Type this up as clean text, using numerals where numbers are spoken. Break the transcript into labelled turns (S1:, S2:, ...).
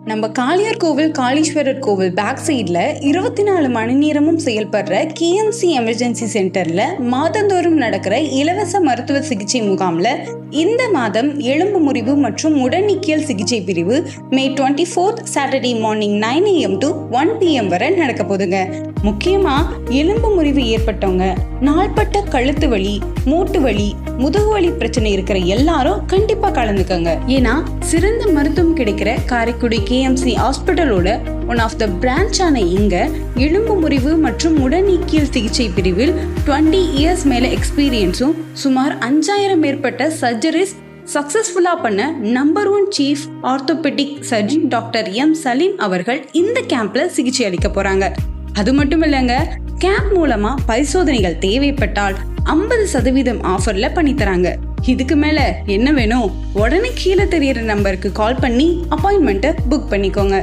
S1: நம்ம காளியார் கோவில் காளீஸ்வரர் கோவில் பேக் சைட்ல 24 மணி நேரமும் செயல்படுற KMC எமர்ஜென்சி சென்டர்ல மாதந்தோறும் நடக்கிற இலவச மருத்துவ சிகிச்சை முகாம்ல இந்த மாதம் எலும்பு முறிவு மற்றும் உடனீக்கியல் சிகிச்சை பிரிவு May 24th Saturday morning 9 AM to 1 PM வரை நடக்க போதுங்க. முக்கியமா எலும்பு முறிவு ஏற்பட்டவங்க, நாள்பட்ட கழுத்து வலி, மூட்டு வலி, முதுகு வலி பிரச்சனை இருக்கிற எல்லாரும் கண்டிப்பா கலந்துக்கங்க. ஏன்னா சிறந்த மருத்துவம் கிடைக்கிற காரைக்குடி KMC ஹாஸ்பிட்டலோட ஒன் ஆஃப் த பிரான்ச்சான இங்க எலும்பு முறிவு மற்றும் உடனீக்கியல் சிகிச்சை பிரிவில் 20 இயர்ஸ் மேல எக்ஸ்பீரியன்ஸும் சுமார் 5000 மேற்பட்ட சர்ஜரிஸ் சக்சஸ்ஃபுல்லா பண்ண number 1 chief orthopaedic surgeon doctor M. Salim அவர்கள் இந்த கேம்ப்ல சிகிச்சை அளிக்க போறாங்க. அது மட்டும் இல்லைங்க, கேம்ப் மூலமா பரிசோதனைகள் தேவைப்பட்டால் 50% ஆஃபர்ல பண்ணி தராங்க. இதுக்கு மேல என்ன வேணும்? உடனே கீழே தெரியற நம்பருக்கு கால் பண்ணி அப்பாயின்மெண்ட்டை புக் பண்ணிக்கோங்க.